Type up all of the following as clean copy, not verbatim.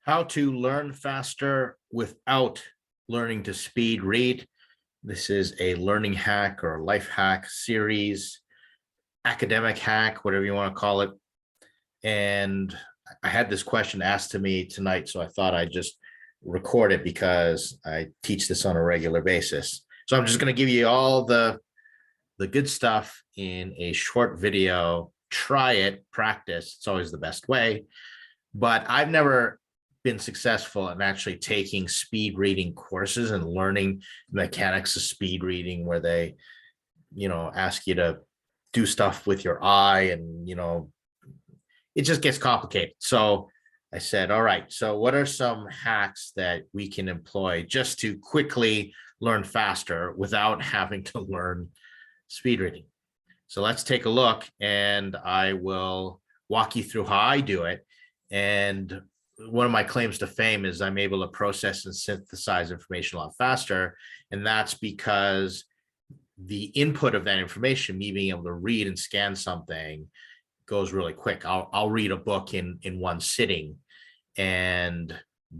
How to learn faster without learning to speed read. This is a learning hack or life hack series, academic hack, whatever you want to call it. And I had this question asked to me tonight, so I thought I'd just record it because I teach this on a regular basis. So I'm just going to give you all the good stuff in a short video. Try it, practice. It's always the best way. But I've never been successful in actually taking speed reading courses and learning mechanics of speed reading where they, ask you to do stuff with your eye and, it just gets complicated. So I said, all right, so what are some hacks that we can employ just to quickly learn faster without having to learn speed reading? So let's take a look and I will walk you through how I do it. And one of my claims to fame is I'm able to process and synthesize information a lot faster. And that's because the input of that information, me being able to read and scan something, goes really quick. I'll read a book in one sitting. And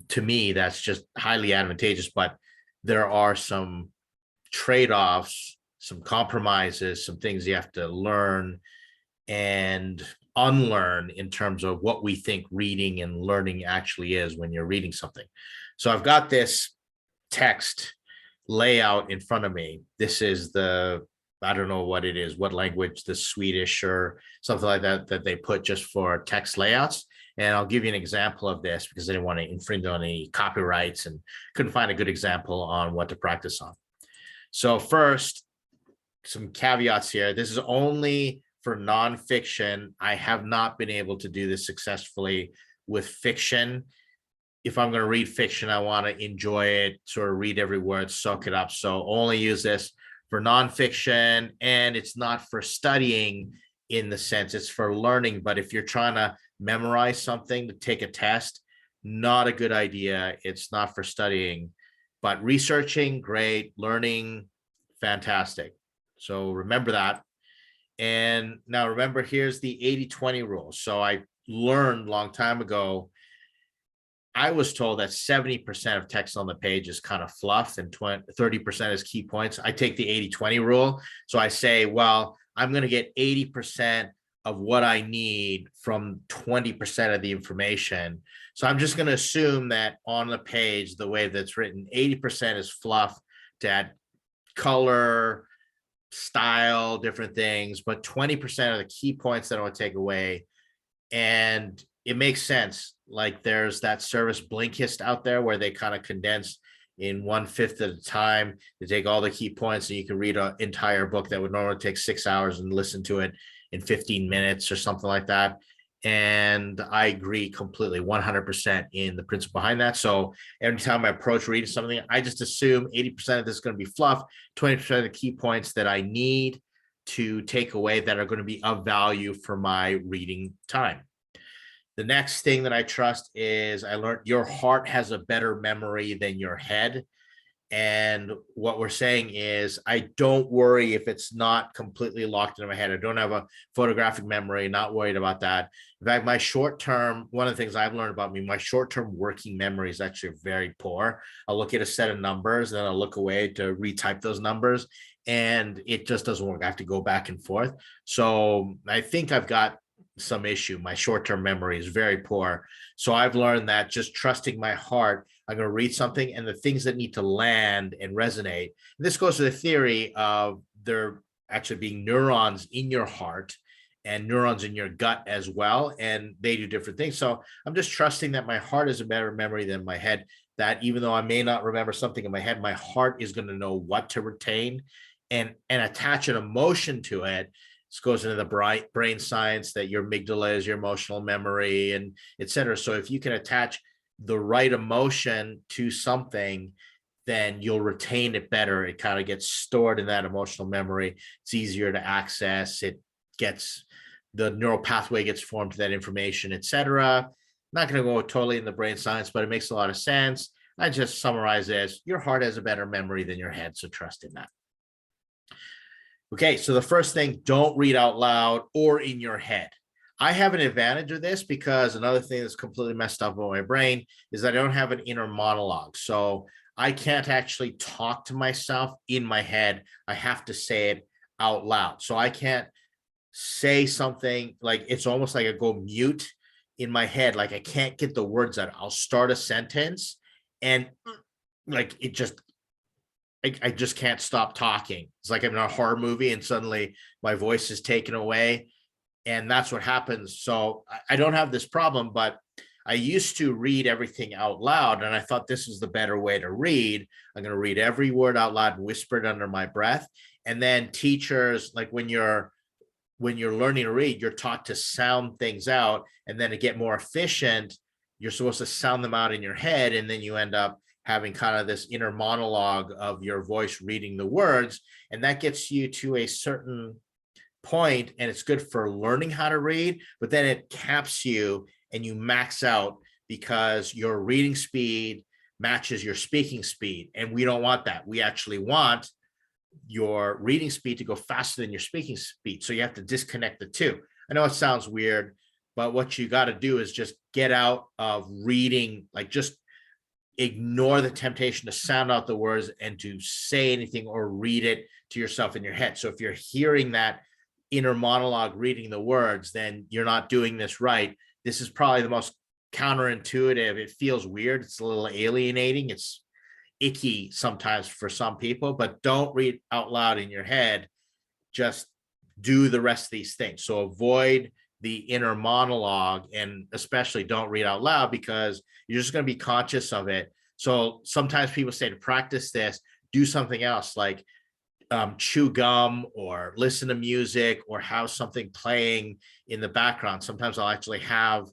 to me, that's just highly advantageous. But there are some trade-offs, some compromises, some things you have to learn and unlearn in terms of what we think reading and learning actually is when you're reading something. So I've got this text layout in front of me. This is I don't know what it is, what language, the Swedish or something like that they put just for text layouts. And I'll give you an example of this because I didn't want to infringe on any copyrights and couldn't find a good example on what to practice on. So first, some caveats here. This is only for nonfiction. I have not been able to do this successfully with fiction. If I'm going to read fiction, I want to enjoy it, sort of read every word, soak it up. So only use this for nonfiction, and it's not for studying in the sense it's for learning. But if you're trying to memorize something to take a test, not a good idea. It's not for studying, but researching, great. Learning, fantastic. So remember that. And now remember, here's the 80-20 rule. So I learned a long time ago, I was told that 70% of text on the page is kind of fluff and 30% is key points. I take the 80-20 rule. So I say, well, I'm going to get 80% of what I need from 20% of the information. So I'm just going to assume that on the page, the way that's written, 80% is fluff to add color, style, different things, but 20% of the key points that I would take away. And it makes sense. Like there's that service Blinkist out there where they kind of condense in 1/5 at a time to take all the key points, and you can read an entire book that would normally take 6 hours and listen to it in 15 minutes or something like that. And I agree completely, 100% in the principle behind that. So every time I approach reading something, I just assume 80% of this is going to be fluff, 20% of the key points that I need to take away that are going to be of value for my reading time. The next thing that I trust is I learned your heart has a better memory than your head. And what we're saying is I don't worry if it's not completely locked into my head. I don't have a photographic memory, not worried about that. In fact, my short-term, one of the things I've learned about me, my short-term working memory is actually very poor. I'll look at a set of numbers, and then I'll look away to retype those numbers, and it just doesn't work. I have to go back and forth. So I think I've got some issue. My short-term memory is very poor. So I've learned that just trusting my heart, I'm going to read something and the things that need to land and resonate. And this goes to the theory of there actually being neurons in your heart and neurons in your gut as well. And they do different things. So I'm just trusting that my heart is a better memory than my head, that even though I may not remember something in my head, my heart is going to know what to retain and attach an emotion to it. This goes into the brain science that your amygdala is your emotional memory and et cetera. So if you can attach the right emotion to something, then you'll retain it better. It kind of gets stored in that emotional memory. It's easier to access. It gets the neural pathway gets formed to that information, et cetera. Not going to go totally in the brain science, but it makes a lot of sense. I just summarize as your heart has a better memory than your head. So trust in that. Okay, so the first thing, don't read out loud or in your head. I have an advantage of this because another thing that's completely messed up with my brain is that I don't have an inner monologue. So I can't actually talk to myself in my head. I have to say it out loud. So I can't say something, like it's almost like I go mute in my head. Like I can't get the words out. I'll start a sentence and like it just, I just can't stop talking. It's like I'm in a horror movie and suddenly my voice is taken away. And that's what happens. So I don't have this problem, but I used to read everything out loud, and I thought this is the better way to read. I'm going to read every word out loud, whispered under my breath. And then teachers, like when you're learning to read, you're taught to sound things out, and then to get more efficient, you're supposed to sound them out in your head, and then you end up having kind of this inner monologue of your voice reading the words, and that gets you to a certain point, and it's good for learning how to read, but then it caps you and you max out because your reading speed matches your speaking speed, and we don't want that. We actually want your reading speed to go faster than your speaking speed, so you have to disconnect the two. I know it sounds weird, but what you got to do is just get out of reading, like just ignore the temptation to sound out the words and to say anything or read it to yourself in your head. So if you're hearing that inner monologue reading the words, then you're not doing this right. This is probably the most counterintuitive. It feels weird. It's a little alienating. It's icky sometimes for some people, but don't read out loud in your head. Just do the rest of these things. So avoid the inner monologue, and especially don't read out loud because you're just going to be conscious of it. So sometimes people say to practice this, do something else like chew gum or listen to music or have something playing in the background. Sometimes I'll actually have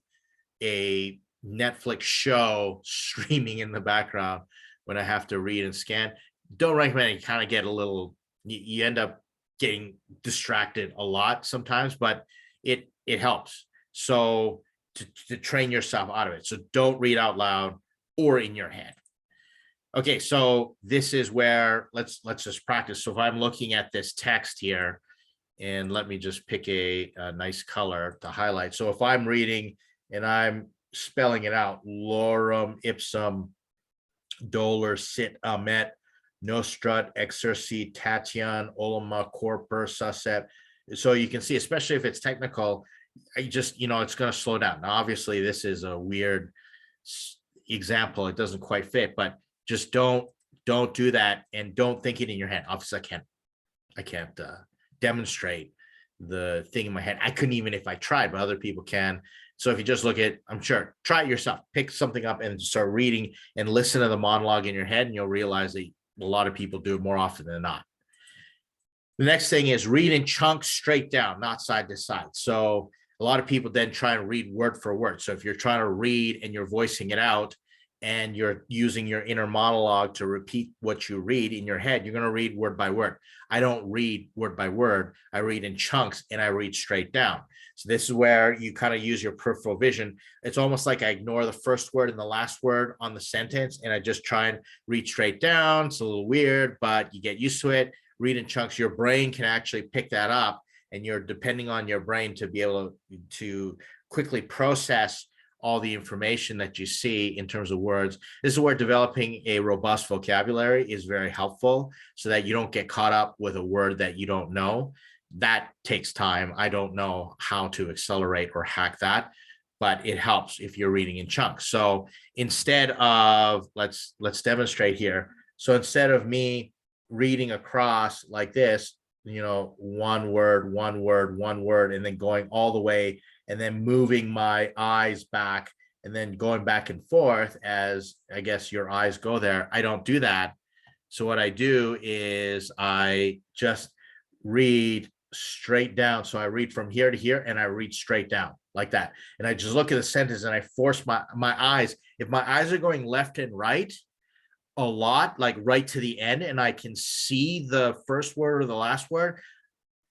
a Netflix show streaming in the background when I have to read and scan. Don't recommend it. You kind of get a little, you end up getting distracted a lot sometimes, but it helps. So to train yourself out of it. So don't read out loud or in your head. Okay, so this is where let's just practice. So if I'm looking at this text here, and let me just pick a nice color to highlight. So if I'm reading and I'm spelling it out, lorem ipsum dolor sit amet nostrat exercitatian olema corpor suscept. So you can see, especially if it's technical, I just, it's going to slow down. Now, obviously, this is a weird example. It doesn't quite fit, but just don't do that, and don't think it in your head. Obviously, I can't demonstrate the thing in my head. I couldn't even if I tried, but other people can. So if you just look at, I'm sure, try it yourself. Pick something up and start reading and listen to the monologue in your head, and you'll realize that a lot of people do it more often than not. The next thing is read in chunks straight down, not side to side. So a lot of people then try and read word for word. So if you're trying to read and you're voicing it out and you're using your inner monologue to repeat what you read in your head, you're going to read word by word. I don't read word by word. I read in chunks and I read straight down. So this is where you kind of use your peripheral vision. It's almost like I ignore the first word and the last word on the sentence, and I just try and read straight down. It's a little weird, but you get used to it. Read in chunks. Your brain can actually pick that up, and you're depending on your brain to be able to quickly process all the information that you see in terms of words. This is where developing a robust vocabulary is very helpful, so that you don't get caught up with a word that you don't know. That takes time. I don't know how to accelerate or hack that, but it helps if you're reading in chunks. So instead of, let's demonstrate here. So instead of me reading across like this, one word, and then going all the way, and then moving my eyes back and then going back and forth as I guess your eyes go there. I don't do that. So what I do is I just read straight down. So I read from here to here and I read straight down like that. And I just look at the sentence and I force my eyes. If my eyes are going left and right a lot, like right to the end, and I can see the first word or the last word,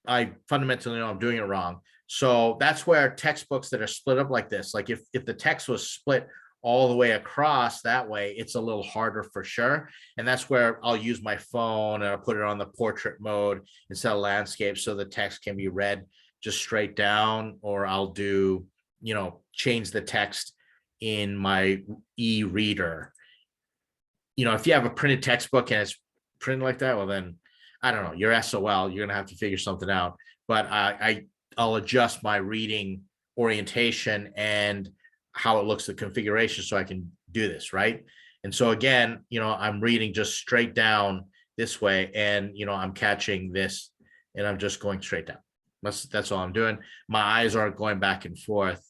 I fundamentally know I'm doing it wrong. So that's where textbooks that are split up like this, like if the text was split all the way across that way, it's a little harder for sure. And that's where I'll use my phone and I'll put it on the portrait mode instead of landscape, so the text can be read just straight down, or I'll do, change the text in my e-reader. If you have a printed textbook and it's printed like that, well, then I don't know, you're SOL, you're going to have to figure something out. But I'll adjust my reading orientation and how it looks, the configuration, so I can do this, right? And so again, I'm reading just straight down this way, and I'm catching this, and I'm just going straight down. That's all I'm doing. My eyes aren't going back and forth,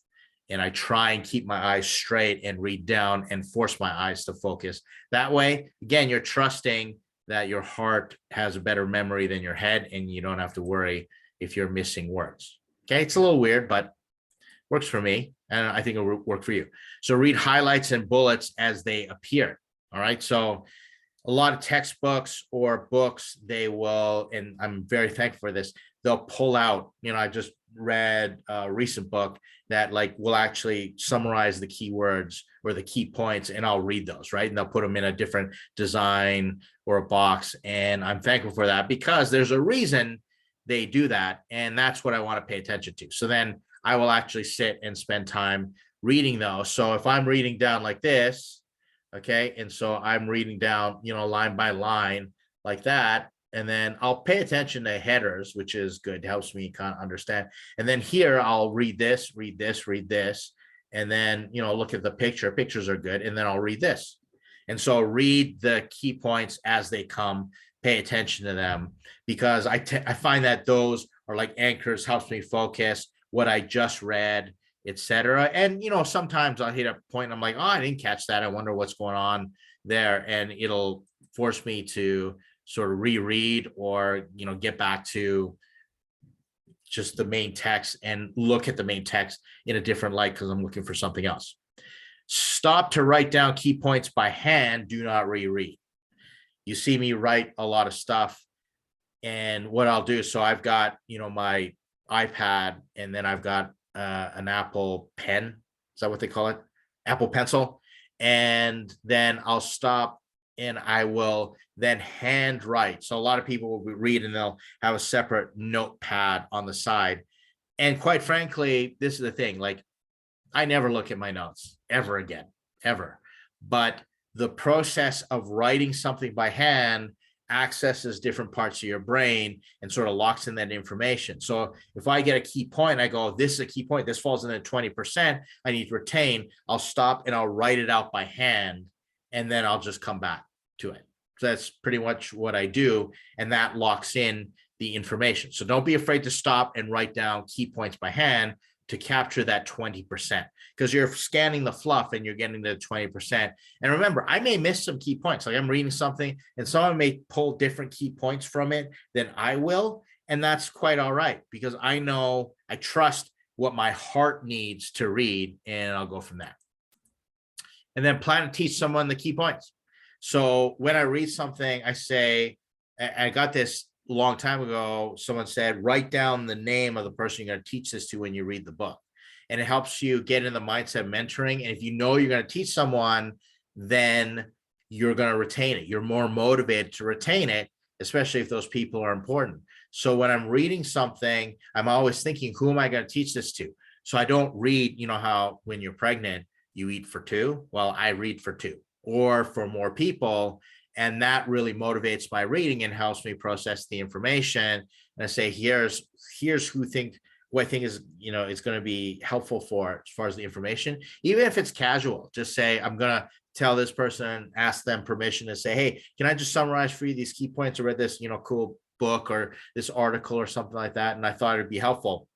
and I try and keep my eyes straight and read down and force my eyes to focus. That way, again, you're trusting that your heart has a better memory than your head, and you don't have to worry if you're missing words. Okay, it's a little weird, but works for me, and I think it'll work for you. So read highlights and bullets as they appear. All right, so a lot of textbooks or books, they will, and I'm very thankful for this, they'll pull out, I just read a recent book that will actually summarize the keywords or the key points, and I'll read those, right? And they'll put them in a different design or a box. And I'm thankful for that, because there's a reason they do that. And that's what I want to pay attention to. So then I will actually sit and spend time reading those. So if I'm reading down like this, okay, and so I'm reading down, line by line like that, and then I'll pay attention to headers, which is good, helps me kind of understand. And then here I'll read this, and then, look at the picture. Pictures are good. And then I'll read this. And so read the key points as they come, pay attention to them, because I find that those are like anchors, helps me focus what I just read, etc. And, sometimes I'll hit a point and I'm like, oh, I didn't catch that. I wonder what's going on there. And it'll force me to sort of reread or, get back to just the main text and look at the main text in a different light, because I'm looking for something else. Stop to write down key points by hand. Do not reread. You see me write a lot of stuff, and what I'll do, so I've got, my iPad, and then I've got an Apple Pen. Is that what they call it? Apple Pencil. And then I'll stop and I will then hand write. So a lot of people will read and they'll have a separate notepad on the side. And quite frankly, this is the thing, I never look at my notes ever again, ever. But the process of writing something by hand accesses different parts of your brain and sort of locks in that information. So if I get a key point, I go, this is a key point, this falls in the 20%, I need to retain, I'll stop and I'll write it out by hand, and then I'll just come back to it. So that's pretty much what I do, and that locks in the information. So don't be afraid to stop and write down key points by hand to capture that 20%, because you're scanning the fluff and you're getting the 20%. And remember, I may miss some key points. I'm reading something and someone may pull different key points from it than I will. And that's quite all right, because I trust what my heart needs to read, and I'll go from there. And then plan to teach someone the key points. So when I read something, I say, I got this a long time ago, someone said, write down the name of the person you're going to teach this to when you read the book. And it helps you get in the mindset of mentoring. And if you know you're going to teach someone, then you're going to retain it. You're more motivated to retain it, especially if those people are important. So when I'm reading something, I'm always thinking, who am I going to teach this to? So I don't read, how when you're pregnant, you eat for two. Well, I read for two or for more people. And that really motivates my reading and helps me process the information. And I say, here's who I think is, it's going to be helpful for as far as the information, even if it's casual. Just say, I'm going to tell this person, ask them permission to say, hey, can I just summarize for you these key points? I read this, cool book or this article or something like that, and I thought it'd be helpful.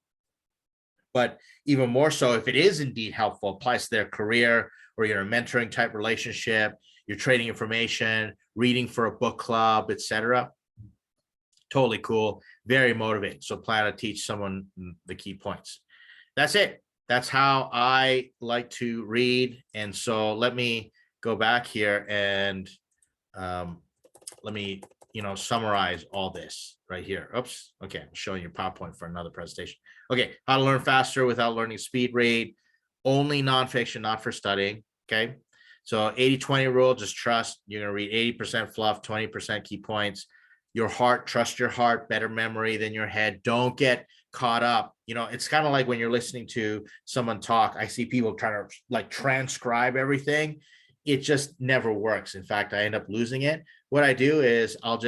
But even more so, if it is indeed helpful, applies to their career, or you're a mentoring type relationship, you're trading information, reading for a book club, etc. Totally cool, very motivating. So plan to teach someone the key points. That's it. That's how I like to read. And so let me go back here and let me summarize all this right here. Oops. Okay, I'm showing you PowerPoint for another presentation. Okay, how to learn faster without learning speed read. Only nonfiction, not for studying. Okay, so 80-20 rule, just trust. You're going to read 80% fluff, 20% key points. Your heart, trust your heart, better memory than your head. Don't get caught up. It's kind of like when you're listening to someone talk, I see people trying to like transcribe everything. It just never works. In fact, I end up losing it. What I do is I'll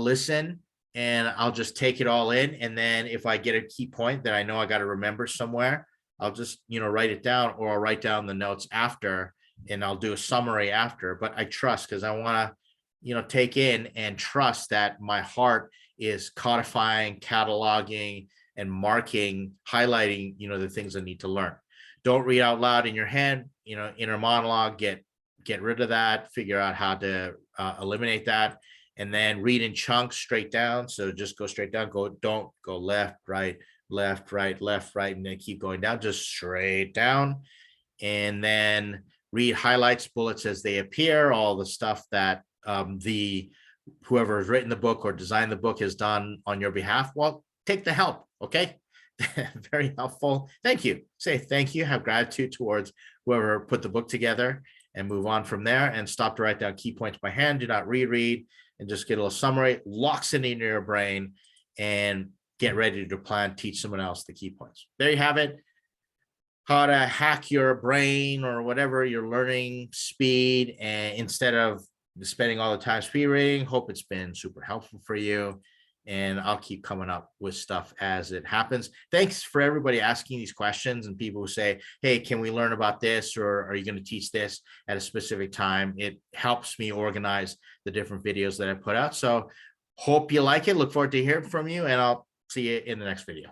listen and I'll just take it all in. And then if I get a key point that I know I got to remember somewhere, I'll just, write it down, or I'll write down the notes after, and I'll do a summary after. But I trust, because I want to, take in and trust that my heart is codifying, cataloging, and marking, highlighting, the things I need to learn. Don't read out loud in your head, inner monologue, get rid of that, figure out how to eliminate that, and then read in chunks straight down. So just go straight down, don't go left, right, left, right, left, right, and then keep going down, just straight down. And then read highlights, bullets as they appear, all the stuff that whoever has written the book or designed the book has done on your behalf. Well, take the help. Okay. Very helpful. Thank you. Say thank you. Have gratitude towards whoever put the book together, and move on from there, and stop to write down key points by hand. Do not reread, and just get a little summary, locks it into your brain, and get ready to plan, teach someone else the key points. There you have it. How to hack your brain or whatever, your learning speed, and instead of spending all the time speed reading. Hope it's been super helpful for you, and I'll keep coming up with stuff as it happens. Thanks for everybody asking these questions, and people who say, hey, can we learn about this, or are you going to teach this at a specific time? It helps me organize the different videos that I put out. So hope you like it. Look forward to hearing from you, and I'll see you in the next video.